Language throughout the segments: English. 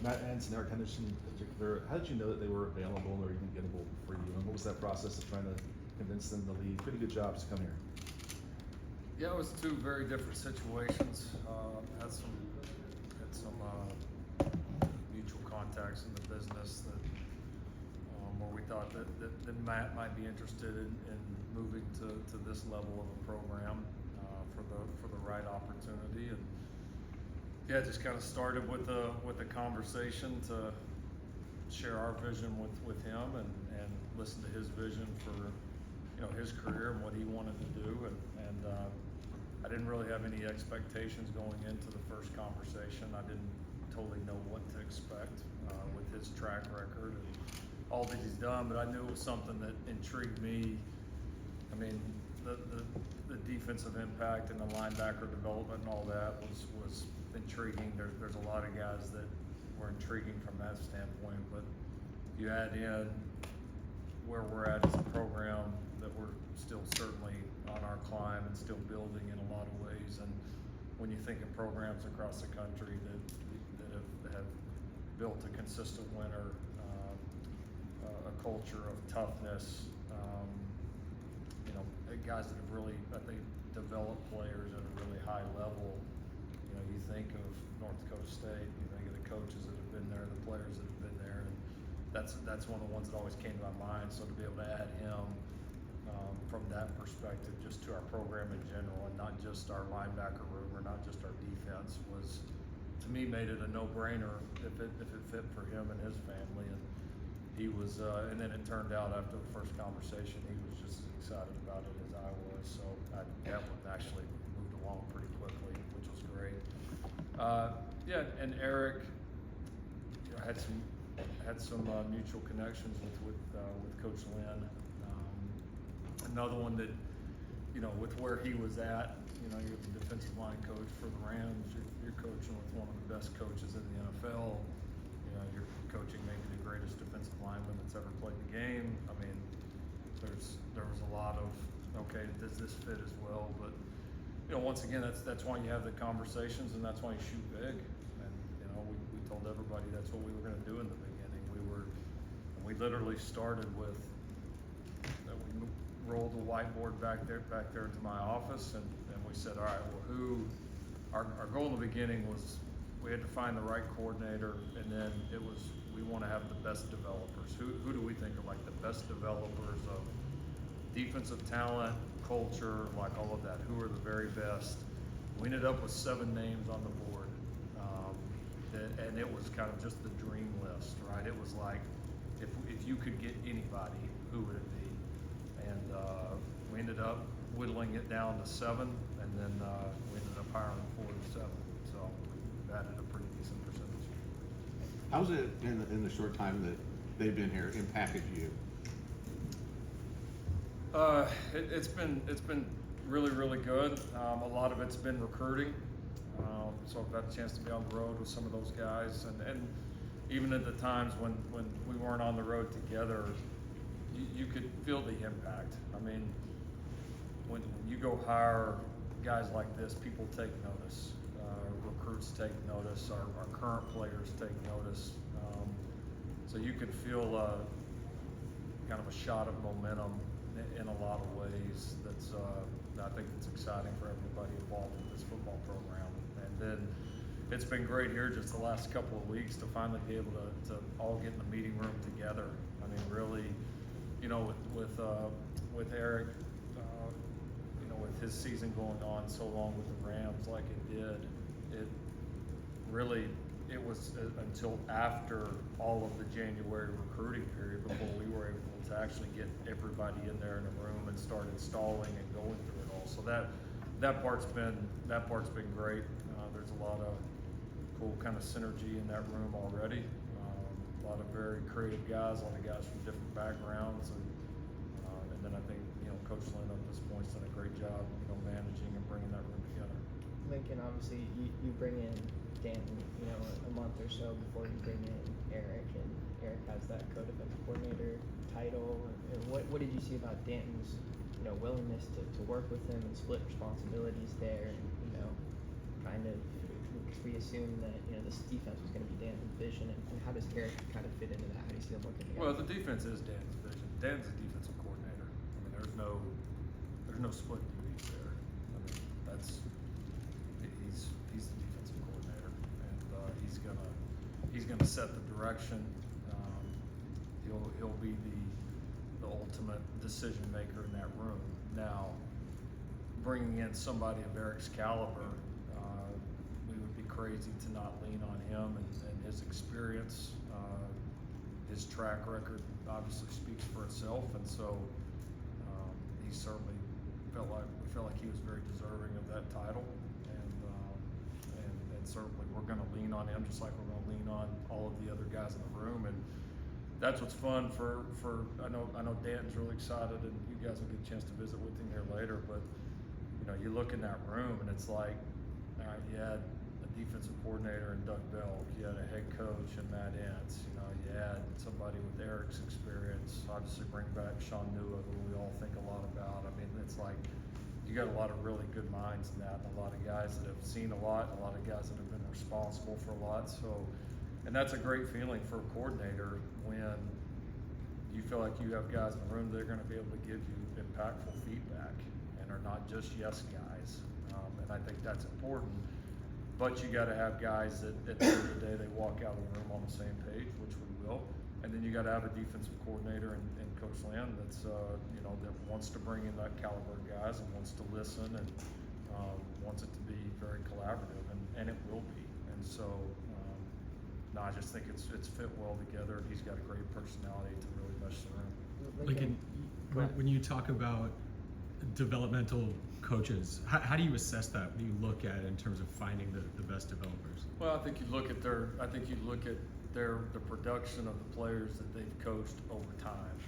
Matt Ents and Eric Henderson in particular, how did you know that they were available or even gettable for you? And what was that process of trying to convince them to leave? Pretty good job to come here. Yeah, it was two very different situations. Had some mutual contacts in the business that where we thought that Matt might be interested in moving to this level of a program for the right opportunity. And yeah, just kind of started with a conversation to share our vision with him and listen to his vision for his career and what he wanted to do. And I didn't really have any expectations going into the first conversation. I didn't totally know what to expect with his track record and all that he's done, but I knew it was something that intrigued me. I mean, the defensive impact and the linebacker development and all that was intriguing. There's a lot of guys that were intriguing from that standpoint, but you add in where we're at as a program, that we're still certainly on our climb and still building in a lot of ways. And when you think of programs across the country that have built a consistent winner, a culture of toughness, guys that have really, I think, developed players at a really high level. You think of North Dakota State, you think of the coaches that have been there, the players that have been there, and that's one of the ones that always came to my mind. So to be able to add him from that perspective, just to our program in general, and not just our linebacker room or not just our defense, was, to me, made it a no-brainer if it fit for him and his family. And he was, and then it turned out after the first conversation, he was just as excited about it as I was. So that one actually moved along pretty quickly, which was great. Yeah, and Eric had some mutual connections with Coach Lynn. Another one that, with where he was at, you're the defensive line coach for the Rams. You're coaching with one of the best coaches in the NFL. You're coaching maybe the greatest defensive lineman that's ever played the game. I mean, there was a lot of, okay, does this fit as well? But once again, that's why you have the conversations, and that's why you shoot big. And we told everybody that's what we were going to do in the beginning. We literally started with we rolled the whiteboard back there into my office, and we said, all right, well, our goal in the beginning was, we had to find the right coordinator, and then it was, we want to have the best developers. Who do we think are like the best developers of defensive talent, culture, like all of that? Who are the very best? We ended up with 7 names on the board, and it was kind of just the dream list, right? It was like, if you could get anybody, who would it be? And we ended up whittling it down to 7, and then we ended up hiring 4 to 7. So we added a pretty decent percentage. How's it in the short time that they've been here impacted you? It's been really, really good. A lot of it's been recruiting. So I've had a chance to be on the road with some of those guys, and even at the times when we weren't on the road together, you could feel the impact. I mean, when you go hire guys like this, people take notice. Recruits take notice. Our current players take notice. So you could feel kind of a shot of momentum in a lot of ways. I think it's exciting for everybody involved in this football program. And then it's been great here just the last couple of weeks to finally be able to all get in the meeting room together. I mean, really, with Eric, with his season going on so long with the Rams like it did, it was until after all of the January recruiting period before we were able to actually get everybody in there in a room and start installing and going through it all. So that part's been great. There's a lot of cool kind of synergy in that room already. A lot of very creative guys, a lot of guys from different backgrounds, and then I think Coach Lynn at this point's done a great job, managing and bringing that room together. Lincoln, obviously, you bring in Danton, a month or so before you bring in Eric, and Eric has that co-defensive coordinator title. And what did you see about Danton's, willingness to work with him and split responsibilities there, and kind of because we assumed that, you know, this defense was gonna be Danton's vision, and how does Eric kind of fit into that? How do you see them working together? Well, the defense is Dan's vision. Dan's a defensive coordinator. I mean, there's no split duties there. I mean, he's the defensive coordinator, and he's gonna set the direction. He'll be the ultimate decision maker in that room. Now, bringing in somebody of Eric's caliber, we would be crazy to not lean on him and his experience. His track record obviously speaks for itself, and so he certainly we felt like he was very deserving of that title, and certainly we're going to lean on him just like we're going to lean on all of the other guys in the room, and that's what's fun for I know Danton's really excited, and you guys will get a chance to visit with him here later, but you know, you look in that room and it's like, all right, you had a defensive coordinator in Doug Belk, you had a head coach in Matt Entz, you know, you had somebody with Eric's experience, obviously bring back Sean Nua, who we all think a lot about. I mean, it's like you got a lot of really good minds in that, and a lot of guys that have seen a lot, and a lot of guys that have been responsible for a lot. So, and that's a great feeling for a coordinator when you feel like you have guys in the room that are going to be able to give you impactful feedback and are not just yes guys. And I think that's important. But you got to have guys that at the end of the day they walk out of the room on the same page, which we will. And then you got to have a defensive coordinator and Coach Land that's you know, that wants to bring in that caliber of guys and wants to listen and wants it to be very collaborative, and it will be. And so. No, I just think it's fit well together. He's got a great personality to really mesh the room. Like when you talk about developmental coaches, how do you assess that? What do you look at in terms of finding the best developers? Well, I think you look at the production of the players that they've coached over time.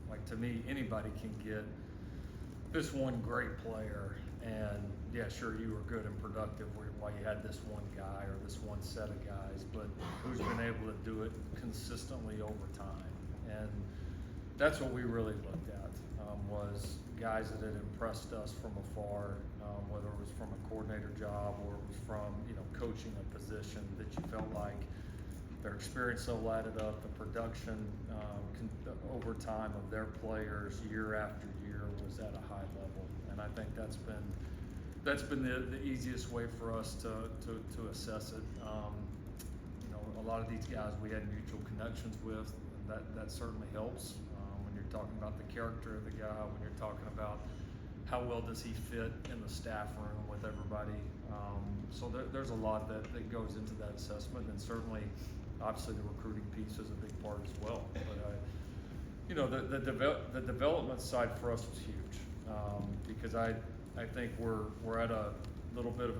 Like to me, anybody can get this one great player, and yeah, sure, you were good and productive while you had this one guy or this one set of guys, but who's been able to do it consistently over time? And that's what we really looked at, was guys that had impressed us from afar, whether it was from a coordinator job or it was from, you know, coaching a position that you felt like their experience so added up, the production over time of their players year after year was at a high level. And I think that's been the easiest way for us to assess it. You know, a lot of these guys we had mutual connections with. That certainly helps when you're talking about the character of the guy, when you're talking about how well does he fit in the staff room with everybody. So there's a lot that goes into that assessment, and certainly, obviously, the recruiting piece is a big part as well. But you know, the development side for us was huge, because I think we're at a little bit of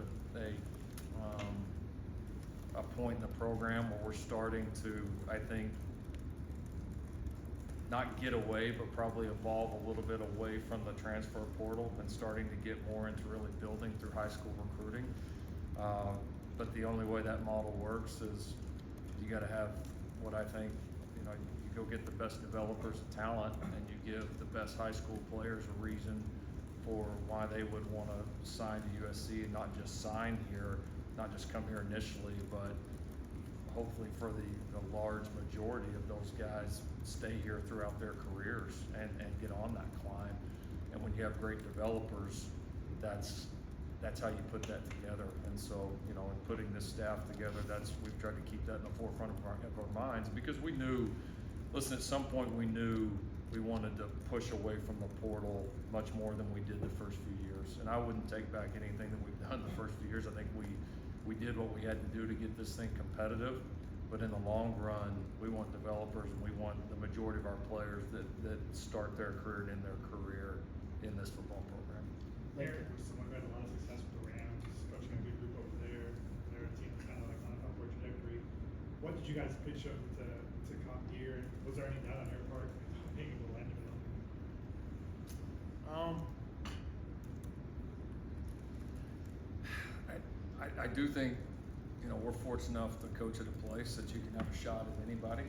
a point in the program where we're starting to, I think, not get away, but probably evolve a little bit away from the transfer portal and starting to get more into really building through high school recruiting. But the only way that model works is you got to have what I think, you know, you go get the best developers of talent and you give the best high school players a reason for why they would want to sign to USC, and not just sign here, not just come here initially, but hopefully for the large majority of those guys stay here throughout their careers and get on that climb. And when you have great developers, that's how you put that together. And so, you know, in putting this staff together, we've tried to keep that in the forefront of our minds, because we knew, listen, at some point we knew we wanted to push away from the portal much more than we did the first few years. And I wouldn't take back anything that we've done the first few years. I think we did what we had to do to get this thing competitive, but in the long run, we want developers, and we want the majority of our players that start their career and end their career in this football program. Eric was someone who had a lot of success with the Rams, coaching a good group over there. They're a team that's kind of like on an upward trajectory. What did you guys pitch up to come here? And was there any doubt on your part being able to land development? I do think, you know, we're fortunate enough to coach at a place that you can have a shot at anybody.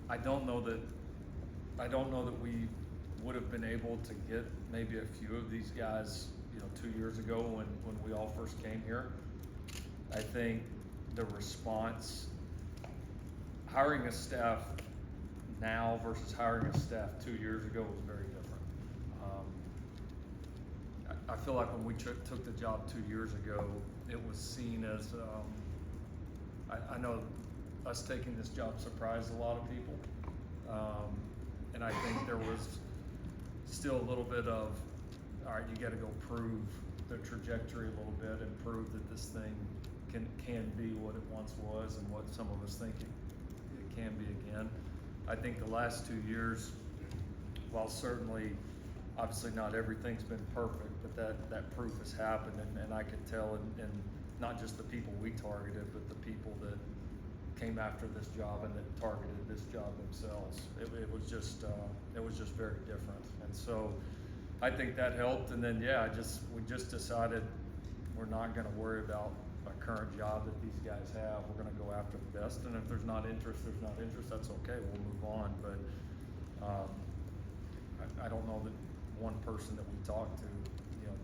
I don't know that we would have been able to get maybe a few of these guys, you 2 years ago when we all first came here. I think the response, hiring a staff now versus hiring a staff 2 years ago was very different. I feel like when we took the job 2 years ago, it was seen as, I know us taking this job surprised a lot of people. And I think there was still a little bit of, all right, you gotta go prove the trajectory a little bit and prove that this thing can be what it once was and what some of us think it can be again. I think the last 2 years, while certainly, obviously not everything's been perfect, but that proof has happened, and I could tell in not just the people we targeted, but the people that came after this job and that targeted this job themselves. It was just very different, and so I think that helped. And then we just decided we're not going to worry about a current job that these guys have. We're going to go after the best, and if there's not interest, there's not interest. That's okay. We'll move on. But I don't know that one person that we talked to,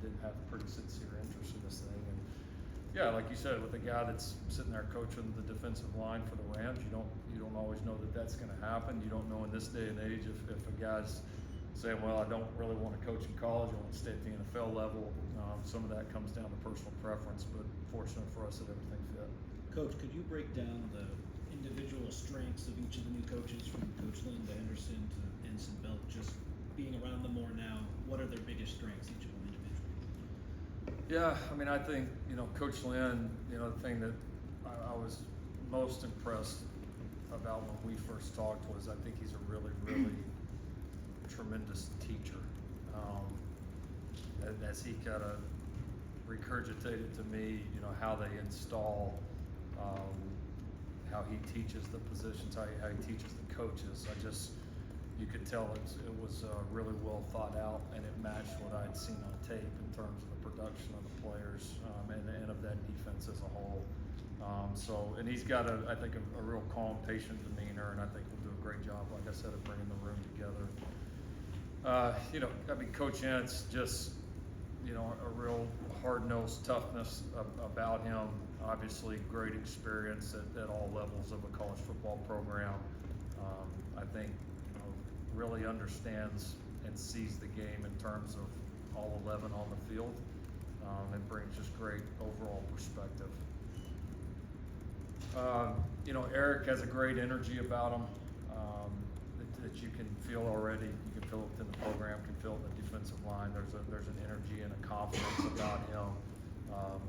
didn't have pretty sincere interest in this thing. And like you said, with a guy that's sitting there coaching the defensive line for the Rams, you don't always know that that's going to happen. You don't know in this day and age if a guy's saying, well, I don't really want to coach in college, I want to stay at the NFL level. Some of that comes down to personal preference, but fortunate for us that everything fit. Coach, could you break down the individual strengths of each of the new coaches, from Coach Lynn to Henderson to Ensign Belt, just being around them more now? What are their biggest strengths, each of them individually? Yeah, I mean, I think, Coach Lynn, the thing that I was most impressed about when we first talked was I think he's a really, really tremendous teacher. As he kind of regurgitated to me, how they install, how he teaches the positions, how he teaches the coaches. You could tell it was really well thought out, and it matched what I'd seen on tape in terms of the production of the players and of that defense as a whole. And he's got I think a real calm, patient demeanor, and I think will do a great job, like I said, of bringing the room together. Coach Entz, just, a real hard-nosed toughness about him. Obviously, great experience at all levels of a college football program. I think, really understands and sees the game in terms of all 11 on the field, and brings just great overall perspective. Eric has a great energy about him that you can feel already. You can feel it within the program, can feel it in the defensive line. There's an energy and a confidence about him.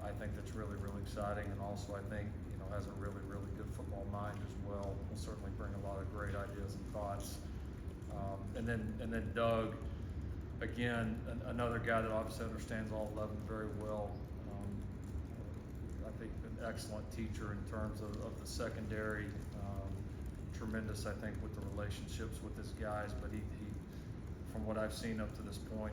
I think that's really, really exciting, and also I think has a really, really good football mind as well. Will certainly bring a lot of great ideas and thoughts. And then Doug, again, another guy that obviously understands all 11 very well. I think an excellent teacher in terms of the secondary. Tremendous, I think, with the relationships with his guys. But he, from what I've seen up to this point,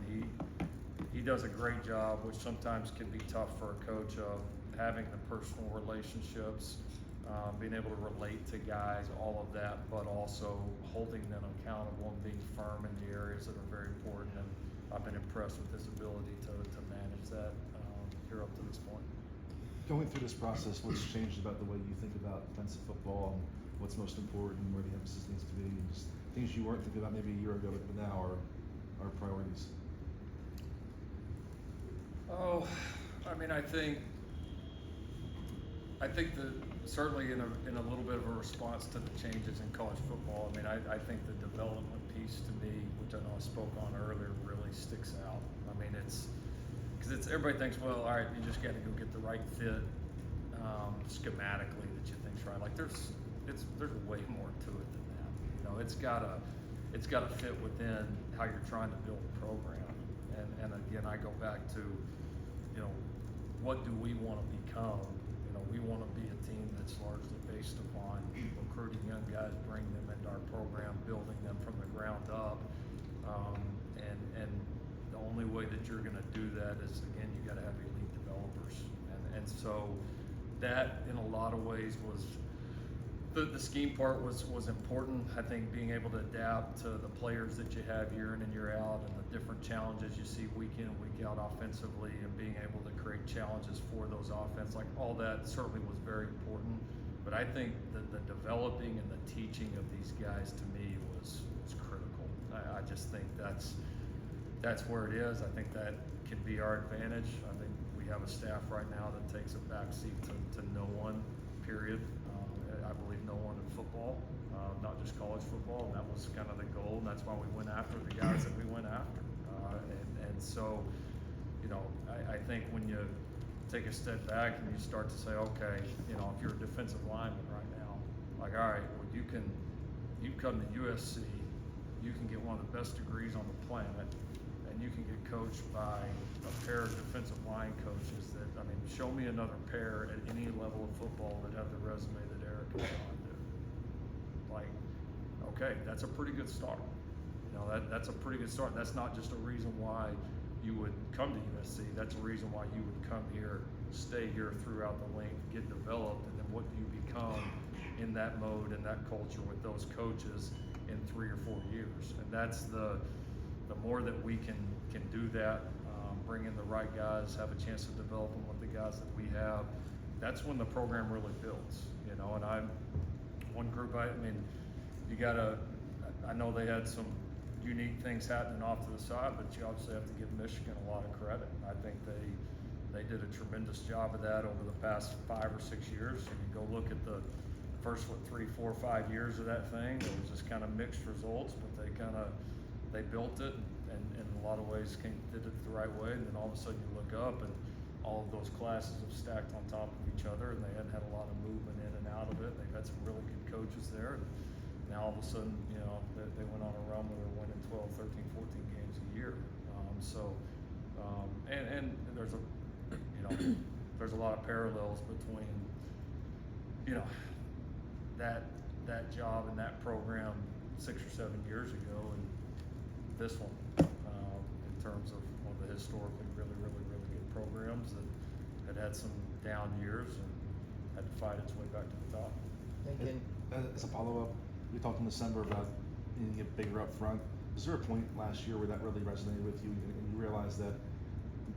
he does a great job, which sometimes can be tough for a coach, of having the personal relationships, being able to relate to guys, all of that, but also holding them accountable and being firm in the areas that are very important. And I've been impressed with his ability to manage that here up to this point. Going through this process, what's changed about the way you think about defensive football, and what's most important, where the emphasis needs to be, and just things you weren't thinking about maybe a year ago, but now are priorities? Oh, I mean, I think that certainly in a little bit of a response to the changes in college football. I mean, I think the development piece to me, which I know I spoke on earlier, really sticks out. I mean, because everybody thinks, well, all right, you just got to go get the right fit schematically that you think's right. Like there's way more to it than that. It's gotta fit within how you're trying to build a program. And again, I go back to, what do we want to become? We want to be a team that's largely based upon recruiting young guys, bringing them into our program, building them from the ground up. And the only way that you're going to do that is, again, you got to have elite developers. And so that, in a lot of ways, was The scheme part was important. I think being able to adapt to the players that you have year in and year out and the different challenges you see week in and week out offensively and being able to create challenges for those offense, like all that certainly was very important. But I think that the developing and the teaching of these guys to me was critical. I just think that's where it is. I think that can be our advantage. I think we have a staff right now that takes a backseat to no one, period. I believe no one in football, not just college football, and that was kind of the goal, and that's why we went after the guys that we went after. And so, you know, I think when you take a step back and you start to say, okay, you know, if you're a defensive lineman right now, like, all right, well, you come to USC, you can get one of the best degrees on the planet, and you can get coached by a pair of defensive line coaches that, I mean, show me another pair at any level of football that have the resume that Eric and John do. Like, okay, that's a pretty good start. You know, that's a pretty good start. That's not just a reason why you would come to USC. That's a reason why you would come here, stay here throughout the length, get developed, and then what do you become in that mode and that culture with those coaches in 3 or 4 years. And that's the more that we can do that, bring in the right guys, have a chance to develop them with the guys that we have, that's when the program really builds, you know. And I'm one group, I mean, you gotta, I know they had some unique things happening off to the side, but you obviously have to give Michigan a lot of credit. I think they did a tremendous job of that over the past 5 or 6 years. And you go look at the first 3, 4, 5 years of that thing, it was just kind of mixed results, but they built it and in a lot of ways did it the right way. And then all of a sudden you look up and all of those classes have stacked on top of each other, and they hadn't had a lot of movement in and out of it. They've had some really good coaches there. And now all of a sudden, you know, they went on a run where they're winning 12, 13, 14 games a year. And there's there's a lot of parallels between, you know, that job and that program 6 or 7 years ago and this one, in terms of one of the historically really good programs that had some down years and had to fight its way back to the top. Lincoln, As a follow-up, we talked in December about needing to get bigger up front. Was there a point last year where that really resonated with you and you realized that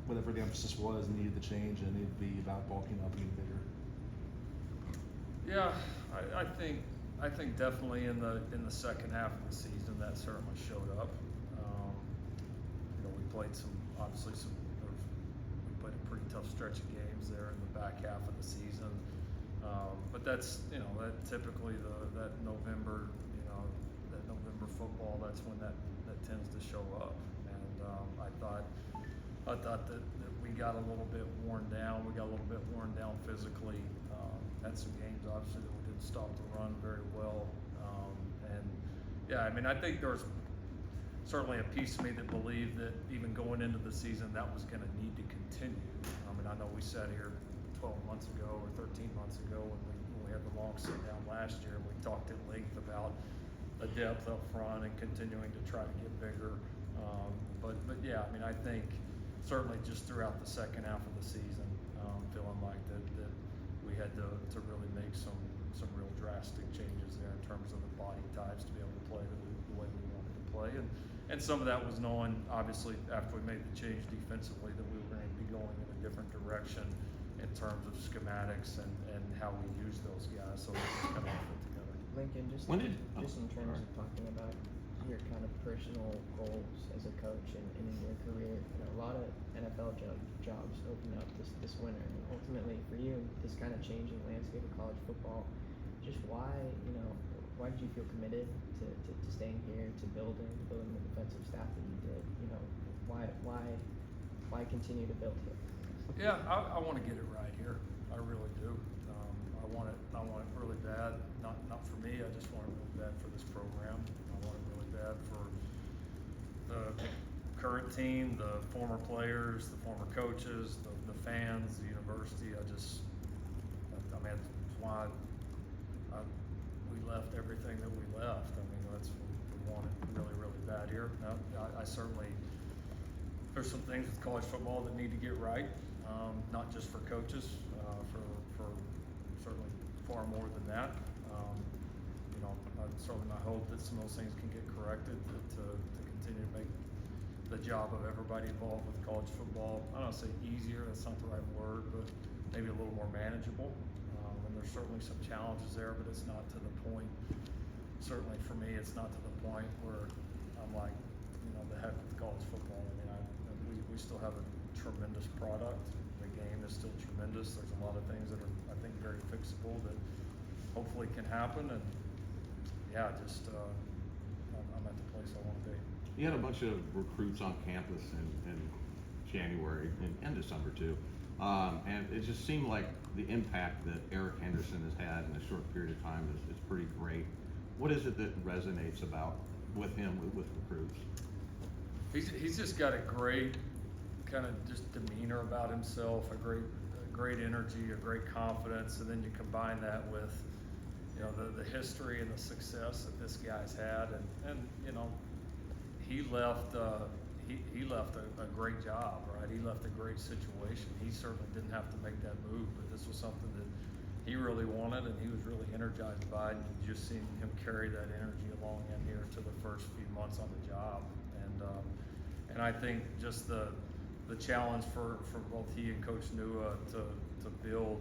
whatever the emphasis was needed to change and it needed to be about bulking up and getting bigger? Yeah, I think definitely in the second half of the season that certainly showed up. You know, we played we played a pretty tough stretch of games there in the back half of the season. But that's, you know, that typically that November football, that's when that tends to show up. And I thought that we got a little bit worn down. We got a little bit worn down physically. Had some games obviously that we didn't stop the run very well. And yeah, I mean, I think there's certainly a piece of me that believed that even going into the season that was going to need to continue. I mean, I know we sat here 12 months ago or 13 months ago when we had the long sit down last year, and we talked at length about the depth up front and continuing to try to get bigger. But yeah, I mean, I think certainly just throughout the second half of the season, feeling like that we had to really make some real drastic changes there in terms of the body types to be able to play the way we wanted to play. And some of that was knowing, obviously, after we made the change defensively, that we were going to be going in a different direction in terms of schematics and how we use those guys. So it just kind of fit together. Lincoln, just When did- in terms of talking about your kind of personal goals as a coach and in your career, you know, a lot of NFL jobs open up this winter, and ultimately for you, this kind of changing landscape of college football, just why did you feel committed to staying here, to building the defensive staff that you did? You know, why continue to build here? Yeah, I want to get it right here. I really do. I want it really bad. Not for me. I just want it really bad for this program. I want it really bad for the current team, the former players, the former coaches, the fans, the university. I mean, that's why we left everything that we left. I mean, we want it really bad here. I certainly, there's some things with college football that need to get right, not just for coaches, for certainly far more than that. You know, certainly my hope that some of those things can get corrected to continue to make the job of everybody involved with college football, I don't say easier, that's not the right word, but maybe a little more manageable. And there's certainly some challenges there, but it's not to the point, certainly for me, it's not to the point where I'm like, you know, the heck with college football. I mean, we still have a tremendous product. The game is still tremendous. There's a lot of things that are, I think, very fixable that hopefully can happen. And yeah, just I'm at the place I want to be. You had a bunch of recruits on campus in January and December too. And it just seemed like the impact that Eric Henderson has had in a short period of time is pretty great. What is it that resonates about with him, with recruits? He's just got a great kind of just demeanor about himself, a great energy, a great confidence, and then you combine that with, you know, the history and the success that this guy's had, and you know, he left a great job, right? He left a great situation. He certainly didn't have to make that move, but this was something that he really wanted, and he was really energized by it. And you just seen him carry that energy along in here to the first few months on the job, and I think just the challenge for both he and Coach Nua to build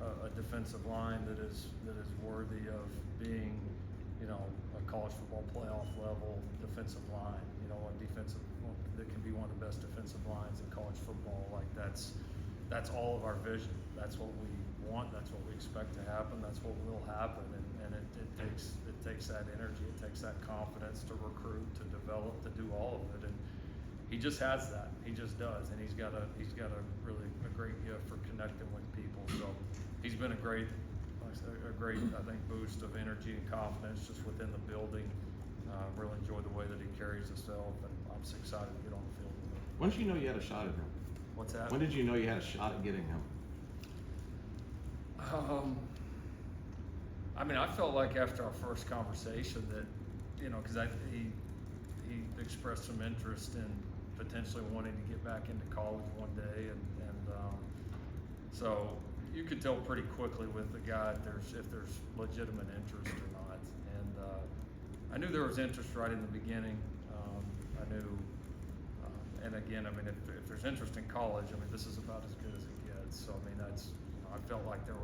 a defensive line that is worthy of being, you know, a college football playoff level defensive line. You know, that can be one of the best defensive lines in college football. Like that's all of our vision. That's what we want. That's what we expect to happen. That's what will happen. And it takes that energy. It takes that confidence to recruit, to develop, to do all of it. And he just has that. He just does. And he's got a really great gift for connecting with people. So he's been a great, I think, boost of energy and confidence just within the building. Really enjoy the way that he carries himself, and I'm just excited to get on the field with him. When did you know you had a shot at him? What's that? When did you know you had a shot at getting him? I mean, I felt like after our first conversation that, you know, because he expressed some interest in potentially wanting to get back into college one day, and so you could tell pretty quickly with the guy if there's legitimate interest or not. And I knew there was interest right in the beginning. I knew, and again, I mean, if there's interest in college, I mean, this is about as good as it gets. So I mean, that's, you know, I felt like there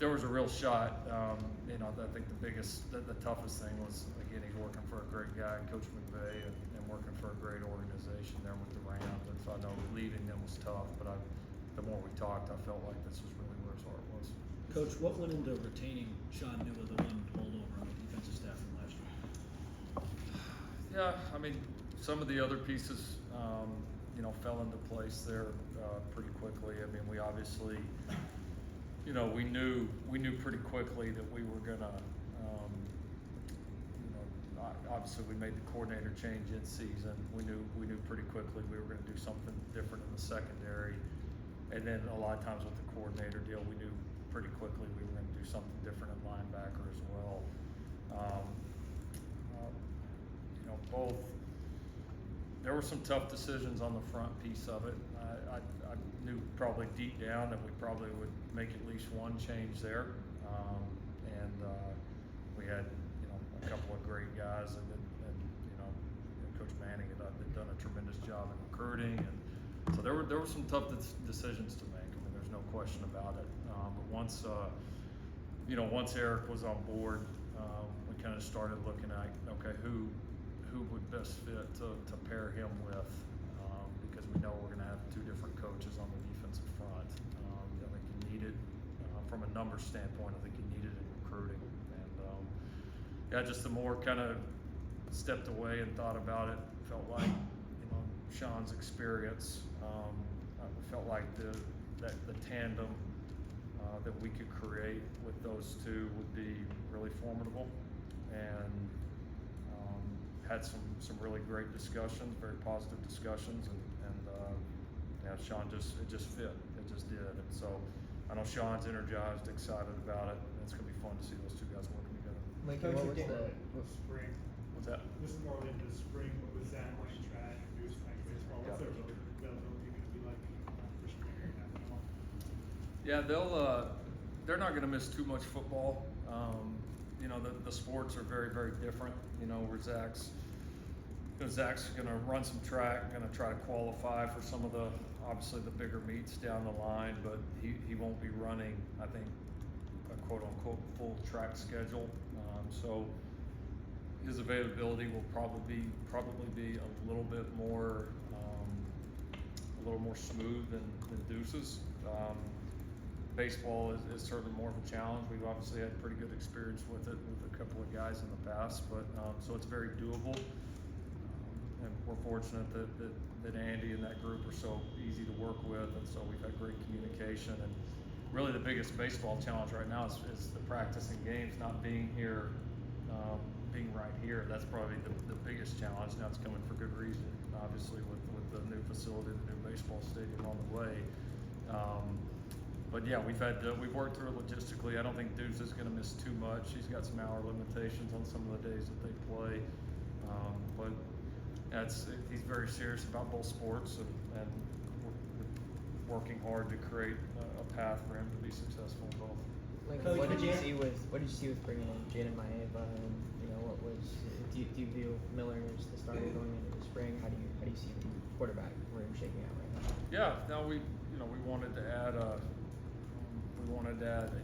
was a real shot. You know, I think the toughest thing was, again, he's working for a great guy, Coach McVay, and working for a great organization there with the Rams. And so I know leaving them was tough, but the more we talked, I felt like this was really where his heart was. Coach, what went into retaining Sean Nua, the one holdover on the defensive staff from last year? Yeah, I mean, some of the other pieces, you know, fell into place there pretty quickly. I mean, we obviously, you know, we knew pretty quickly that we were gonna, you know, obviously we made the coordinator change in season. We knew pretty quickly we were gonna do something different in the secondary, and then a lot of times with the coordinator deal, we knew pretty quickly we were gonna do something different at linebacker as well. You know, both. There were some tough decisions on the front piece of it. I knew probably deep down that we probably would make at least one change there, and we had, you know, a couple of great guys, and you know, Coach Manning had done a tremendous job in recruiting, and so there were some tough decisions to make. I mean, there's no question about it. But once you know, once Eric was on board, we kind of started looking at, okay, who would best fit to pair him with, because we know we're going to have two different coaches on the defensive front. I think you needed, from a numbers standpoint, I think you needed in recruiting. And yeah, just the more kind of stepped away and thought about it, felt like, you know, Sean's experience, I felt like the tandem that we could create with those two would be really formidable, and had some really great discussions, very positive discussions, and yeah, Sean it just fit. It just did. And so I know Sean's energized, excited about it, and it's gonna be fun to see those two guys working together. Like, Coach, what was again, the spring. What's that? This is more into the spring, but with Zach playing track and new spring baseball, what's their availability going to be like for spring? Yeah, they'll they're not going to miss too much football. You know, the sports are very, very different. You know, where Zach's going to run some track, going to try to qualify for some of the, obviously the bigger meets down the line, but he won't be running, I think, a quote unquote full track schedule. So his availability will probably be a little bit more smooth than Deuce's. Baseball is certainly more of a challenge. We've obviously had pretty good experience with it with a couple of guys in the past, but so it's very doable. And we're fortunate that Andy and that group are so easy to work with, and so we've had great communication. And really the biggest baseball challenge right now is the practicing games not being here, being right here. That's probably the biggest challenge. Now it's coming for good reason, obviously with the new facility, the new baseball stadium on the way. But yeah, we've worked through it logistically. I don't think Deuce is going to miss too much. He's got some hour limitations on some of the days that they play, but he's very serious about both sports, and we're working hard to create a path for him to be successful in both. Lincoln, what did you see with bringing in Jaden Maeva, and do you view Miller as the starter going into the spring? How do you see the quarterback room shaking out right now? Yeah, no, we wanted to add a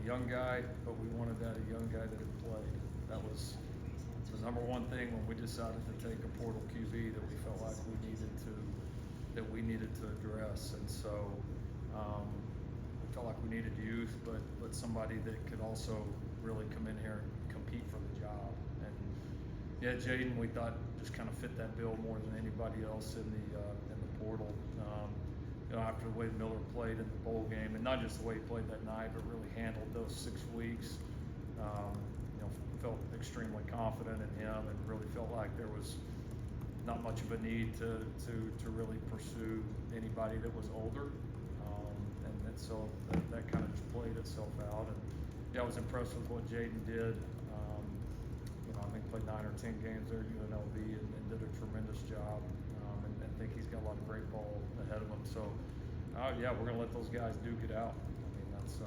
young guy, but we wanted to add a young guy that had played. That was the number one thing when we decided to take a portal QB that we felt like we needed to address. And so we felt like we needed youth, but somebody that could also really come in here and compete for the job. And yeah, Jaden, we thought just kind of fit that bill more than anybody else in the portal. You know, after the way Miller played in the bowl game, and not just the way he played that night, but really handled those 6 weeks. You know, felt extremely confident in him, and really felt like there was not much of a need to really pursue anybody that was older. And so that kind of just played itself out. And yeah, I was impressed with what Jaden did. You know, I think played 9 or 10 games there at UNLV and did a tremendous job. And think he's got a lot of great ball ahead of him. So, yeah, we're gonna let those guys duke it out. I mean, that's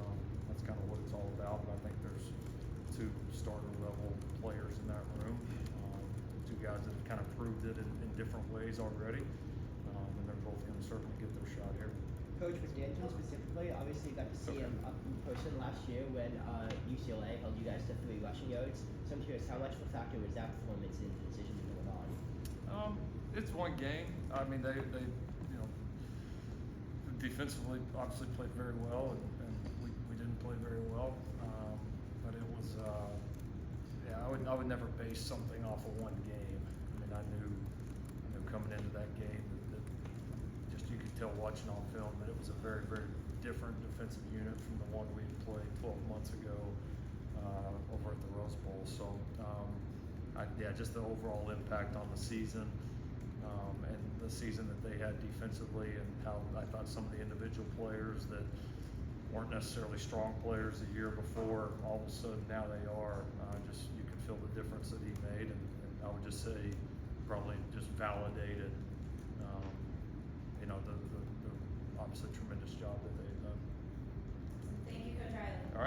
kind of what it's all about. But I think there's 2 starter level players in that room. 2 guys that have kind of proved it in different ways already, and they're both gonna certainly get their shot here. Coach, with D'Angelo specifically, obviously you got to see him up in person last year when UCLA held you guys to 3 rushing yards. So I'm curious, how much of a factor was that performance in the decision to put it on? It's one game. I mean, they you know, defensively obviously played very well, and we didn't play very well. But it was, yeah, I would never base something off of one game. I mean, I knew coming into that game that just you could tell watching on film that it was a very, very different defensive unit from the one we played 12 months ago over at the Rose Bowl. So, yeah, just the overall impact on the season. And the season that they had defensively, and how I thought some of the individual players that weren't necessarily strong players the year before, all of a sudden now they are. Just you can feel the difference that he made, and I would just say probably just validated, you know, the obviously tremendous job that they've done. Thank you, Coach Riley. All right.